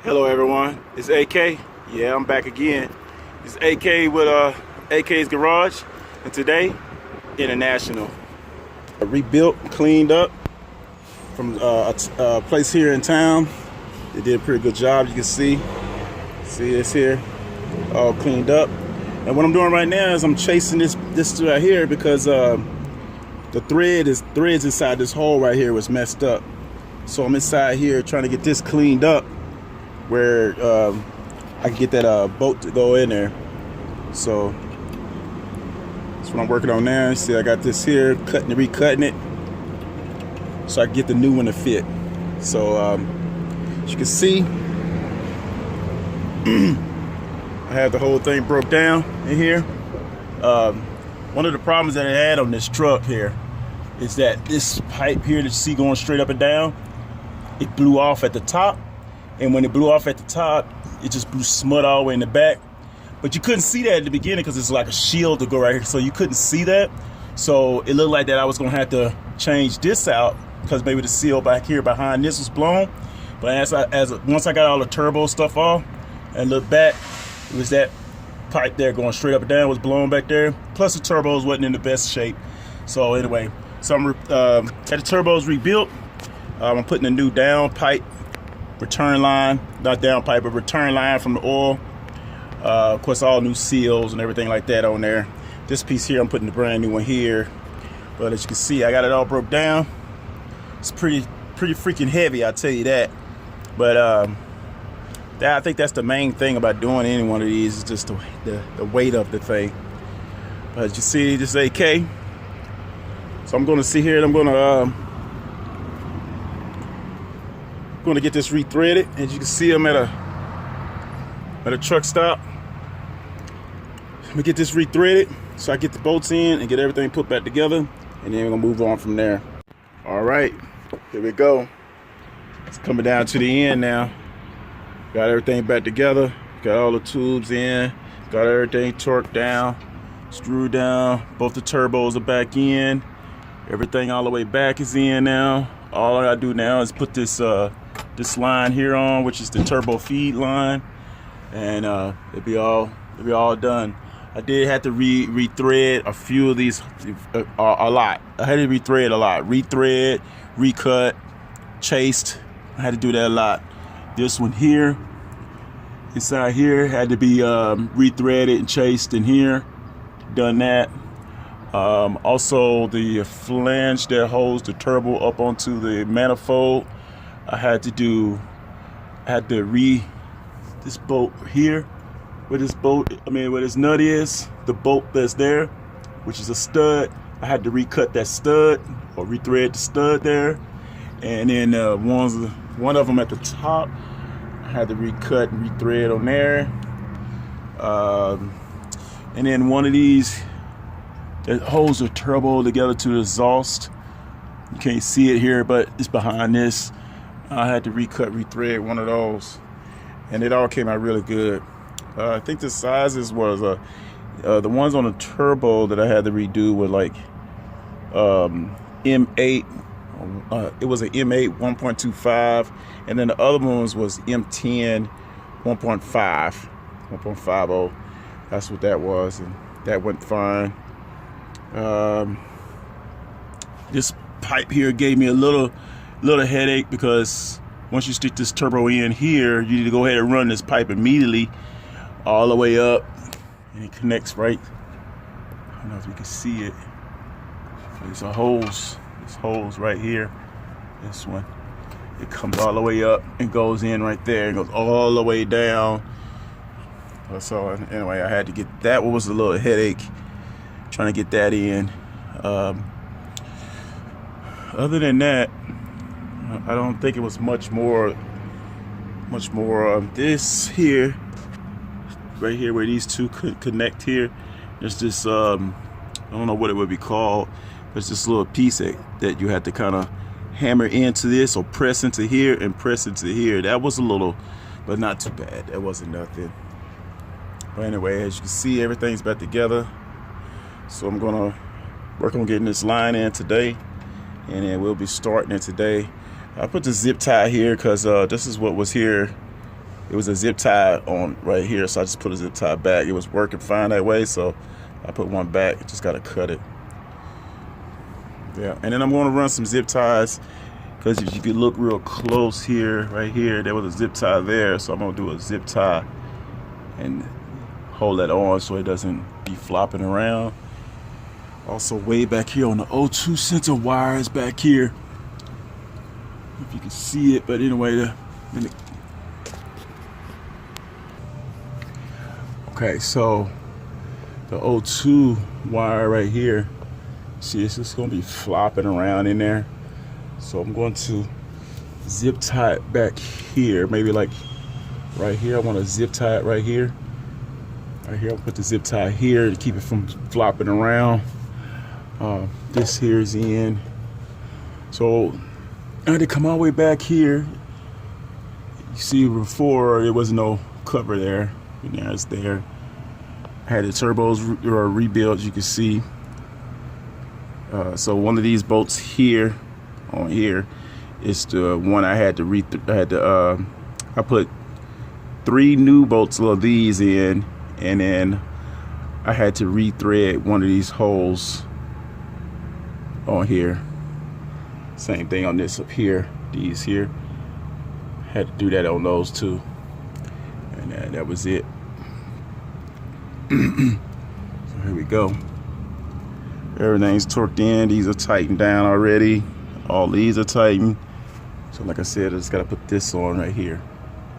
Hello everyone, it's AK. Yeah, I'm back again. It's AK with AK's Garage, and today, International. Rebuilt, cleaned up from a place here in town. They did a pretty good job, you can see. See this here, all cleaned up. And what I'm doing right now is I'm chasing this right here because the threads inside this hole right here was messed up. So I'm inside here trying to get this cleaned up, where I can get that bolt to go in there. So that's what I'm working on now. You see, I got this here, cutting and recutting it, so I can get the new one to fit. So as you can see, I have the whole thing broke down in here. One of the problems that I had on this truck here is that this pipe here that you see going straight up and down, it blew off at the top. And when it blew off at the top, it just blew smut all the way in the back. But you couldn't see that at the beginning because it's like a shield to go right here. So you couldn't see that. So it looked like that I was gonna have to change this out because maybe the seal back here behind this was blown. But once I got all the turbo stuff off and looked back, it was that pipe there going straight up and down was blown back there. Plus the turbos wasn't in the best shape. So anyway, so I'm had the turbos rebuilt. I'm putting a new down pipe, return line, not down pipe, but return line from the oil. Of course, all new seals and everything like that on there. This piece here, I'm putting the brand new one here. But as you can see, I got it all broke down. It's pretty freaking heavy, I'll tell you that. But I think that's the main thing about doing any one of these, is just the weight of the thing. But as you see, this is AK. So I'm gonna sit here and I'm gonna get this rethreaded. As you can see, I'm at a truck stop. Let me get this rethreaded so I get the bolts in and get everything put back together, and then we're gonna move on from there. All right, here we go. It's coming down to the end now. Got everything back together, got all the tubes in, got everything torqued down, screwed down. Both the turbos are back in. Everything all the way back is in now. All I gotta do now is put this line here on, which is the turbo feed line, and it'll be all done. I did have to rethread a few of these, a lot. I had to rethread a lot. Rethread, recut, chased. I had to do that a lot. This one here, inside here, had to be rethreaded and chased in here. Done that. Also, the flange that holds the turbo up onto the manifold, I had to this bolt here, where this nut is, the bolt that's there, which is a stud. I had to recut that stud or rethread the stud there, and then one of them at the top, I had to recut and rethread on there, and then one of these that holds the turbo together to the exhaust. You can't see it here, but it's behind this. I had to recut, rethread one of those, and it all came out really good. I think the sizes was the ones on the turbo that I had to redo were like M8. It was an M8 1.25, and then the other ones was M10 1.50. That's what that was, and that went fine. This pipe here gave me a little headache, because once you stick this turbo in here, you need to go ahead and run this pipe immediately all the way up, and it connects right. I don't know if you can see it. There's holes right here. This one, it comes all the way up and goes in right there and goes all the way down. So anyway, I had to get that. What was a little headache trying to get that in. Other than that, I don't think it was much more. This here, right here, where these two could connect here, there's this I don't know what it would be called, but it's this little piece that you had to kind of hammer into this, or press into here and press into here. That was a little, but not too bad. That wasn't nothing. But anyway, as you can see, everything's back together. So I'm gonna work on getting this line in today, and then we'll be starting it today. I put the zip tie here because this is what was here it was a zip tie on right here, so I just put a zip tie back. It was working fine that way, so I put one back. Just gotta cut it. Yeah, and then I'm going to run some zip ties, because if you could look real close here, right here, there was a zip tie there, so I'm gonna do a zip tie and hold that on so it doesn't be flopping around. Also, way back here on the O2 sensor wires back here, if you can see it, but anyway, okay, so the O2 wire right here, see, it's just gonna be flopping around in there. So I'm going to zip tie it back here, maybe like right here. I want to zip tie it right here. Right here, I'll put the zip tie here to keep it from flopping around. This here is in. So I had to come all the way back here. You see, before there was no cover there. And now it's there. I had the turbos rebuilt, you can see. So one of these bolts here, on here, is the one I had to I put 3 new bolts of these in, and then I had to rethread one of these holes on here. Same thing on this up here, these here. Had to do that on those too, and that was it. So here we go. Everything's torqued in. These are tightened down already. All these are tightened. So like I said, I just gotta put this on right here.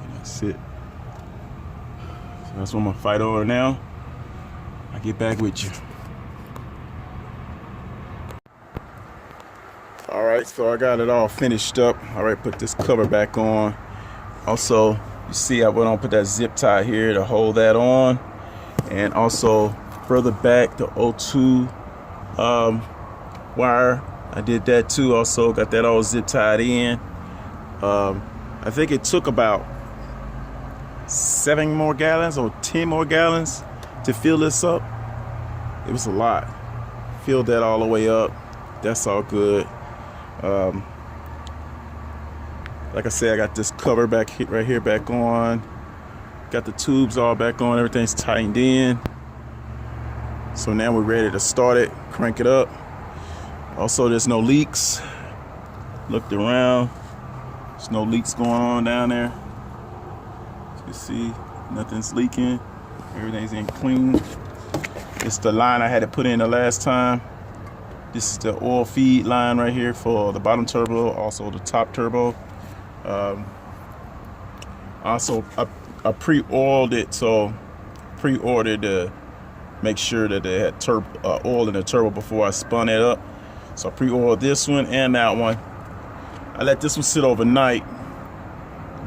And that's it. So that's what I'm gonna fight over now. I'll get back with you. All right, so I got it all finished up. All right, put this cover back on. Also, you see I went on, put that zip tie here to hold that on. And also further back, the O2 wire, I did that too. Also got that all zip tied in. I think it took about 7 more gallons or 10 more gallons to fill this up. It was a lot. Filled that all the way up. That's all good. Like I said, I got this cover back here, right here, back on. Got the tubes all back on. Everything's tightened in. So now we're ready to start it, crank it up. Also, there's no leaks. Looked around. There's no leaks going on down there. As you can see, nothing's leaking. Everything's in clean. It's the line I had to put in the last time. This is the oil feed line right here for the bottom turbo, also the top turbo. Also, I pre-oiled it, so pre-ordered to make sure that they had oil in the turbo before I spun it up. So I pre-oiled this one and that one. I let this one sit overnight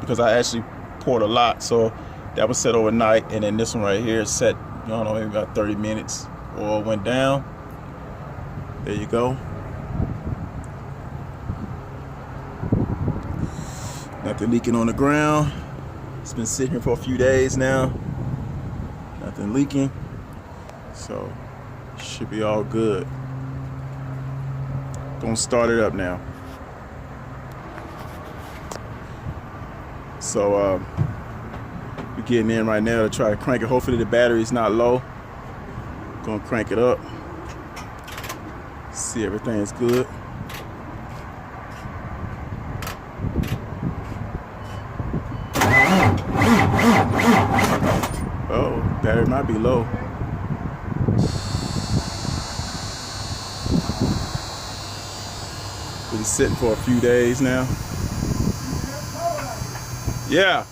because I actually poured a lot, so that was set overnight. And then this one right here is set, I don't know, maybe about 30 minutes. Oil went down. There you go. Nothing leaking on the ground. It's been sitting here for a few days now. Nothing leaking. So should be all good. Gonna start it up now. So we're getting in right now to try to crank it. Hopefully the battery's not low. Gonna crank it up. See, everything is good. Oh, battery might be low. Been sitting for a few days now. Yeah.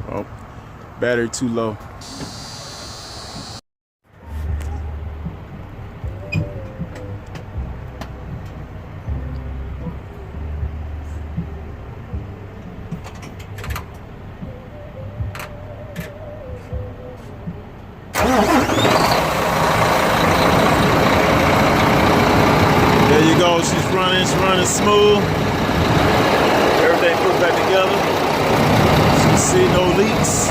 Oh, battery too low. smooth. Everything put back together. As you can see, no leaks.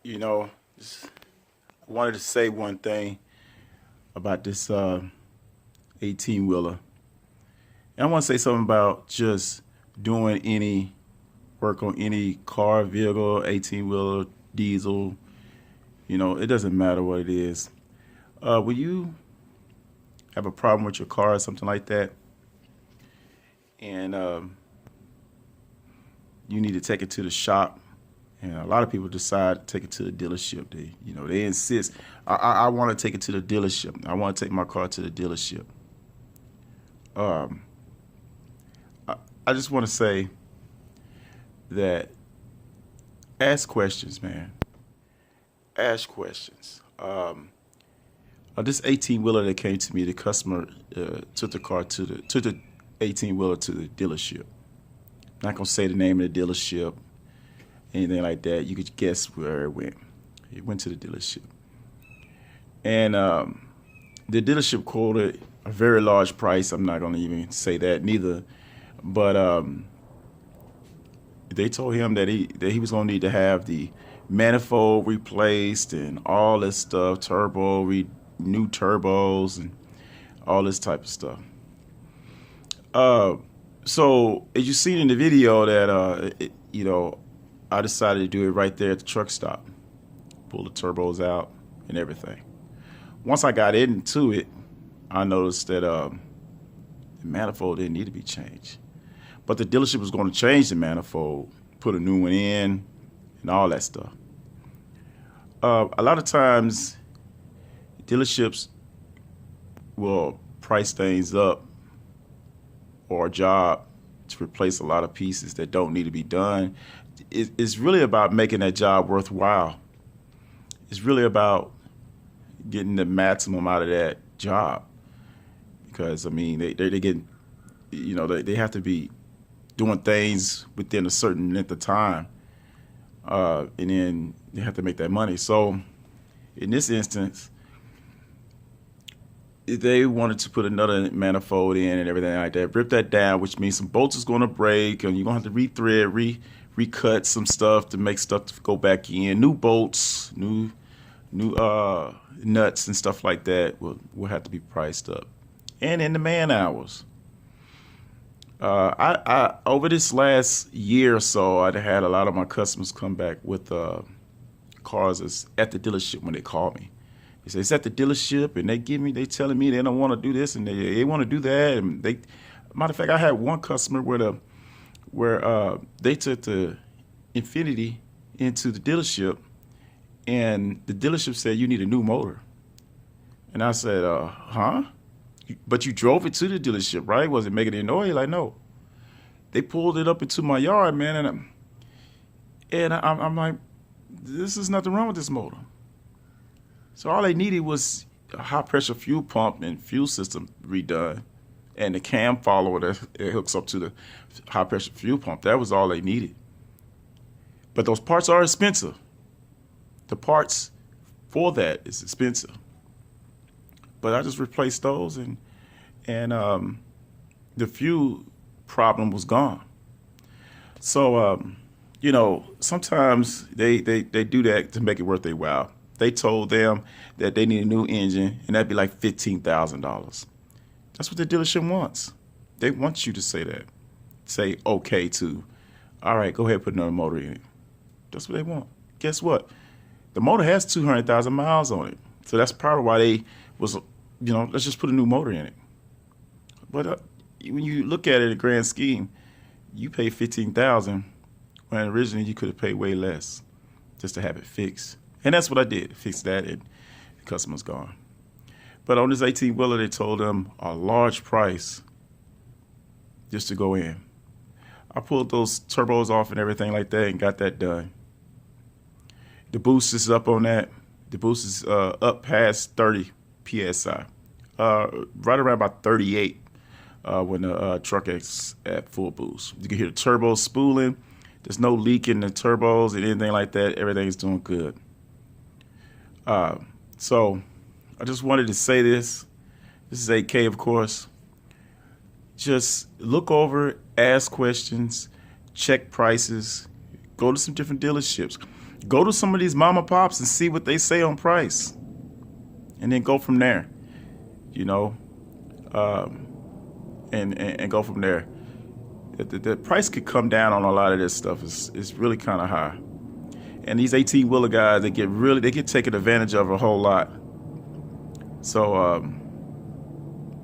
You know, I wanted to say one thing about this 18-wheeler. And I want to say something about just doing any work on any car, vehicle, 18-wheeler, diesel. You know, it doesn't matter what it is. When you have a problem with your car or something like that, and you need to take it to the shop, and a lot of people decide to take it to the dealership. They insist. I want to take it to the dealership. I want to take my car to the dealership. I just want to say that ask questions, man. Ask questions. This 18-wheeler that came to me, the customer took the 18-wheeler to the dealership. I'm not gonna say the name of the dealership, anything like that. You could guess where it went. It went to the dealership. And the dealership quoted a very large price. I'm not going to even say that neither. But they told him that he was going to need to have the manifold replaced and all this stuff, new turbos and all this type of stuff. So as you seen in the video that, I decided to do it right there at the truck stop. Pull the turbos out and everything. Once I got into it, I noticed that the manifold didn't need to be changed. But the dealership was going to change the manifold, put a new one in, and all that stuff. A lot of times, dealerships will price things up or a job to replace a lot of pieces that don't need to be done. It's really about making that job worthwhile. It's really about getting the maximum out of that job. Because, I mean, they get, they have to be doing things within a certain length of time. And then they have to make that money. So in this instance, they wanted to put another manifold in and everything like that, rip that down, which means some bolts is going to break, and you're going to have to rethread, recut some stuff to make stuff to go back in. New bolts, new nuts and stuff like that will have to be priced up. And in the man hours. I over this last year or so, I had a lot of my customers come back with cars at the dealership when they call me. They say it's at the dealership, and they telling me they don't want to do this and they want to do that. And matter of fact, I had one customer where they took the Infiniti into the dealership, and the dealership said you need a new motor. And I said, huh? But you drove it to the dealership, right? Was it making any noise? Like, no. They pulled it up into my yard, man, and I'm like, this is nothing wrong with this motor. So all they needed was a high pressure fuel pump and fuel system redone, and the cam follower that hooks up to the high pressure fuel pump. That was all they needed. But those parts are expensive. The parts for that is expensive. But I just replaced those, and the fuel problem was gone. So sometimes they do that to make it worth their while. They told them that they need a new engine, and that'd be like $15,000. That's what the dealership wants. They want you to say that. Say okay to, all right, go ahead and put another motor in it. That's what they want. Guess what? The motor has 200,000 miles on it. So that's probably why they was, let's just put a new motor in it. But when you look at it in the grand scheme, you pay $15,000 when originally you could have paid way less just to have it fixed. And that's what I did, fix that, and the customer's gone. But on this 18-wheeler, they told them a large price just to go in. I pulled those turbos off and everything like that and got that done. The boost is up on that. The boost is up past 30 psi, right around about 38 when the truck is at full boost. You can hear the turbos spooling. There's no leak in the turbos and anything like that. Everything's doing good. So I just wanted to say this. This is AK, of course. Just look over, ask questions, check prices, go to some different dealerships. Go to some of these mama pops and see what they say on price. And then go from there, you know, and go from there. The price could come down on a lot of this stuff. It's really kind of high. And these 18-wheeler guys, they get taken advantage of a whole lot. So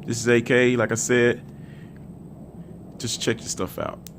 this is AK, like I said, just check your stuff out.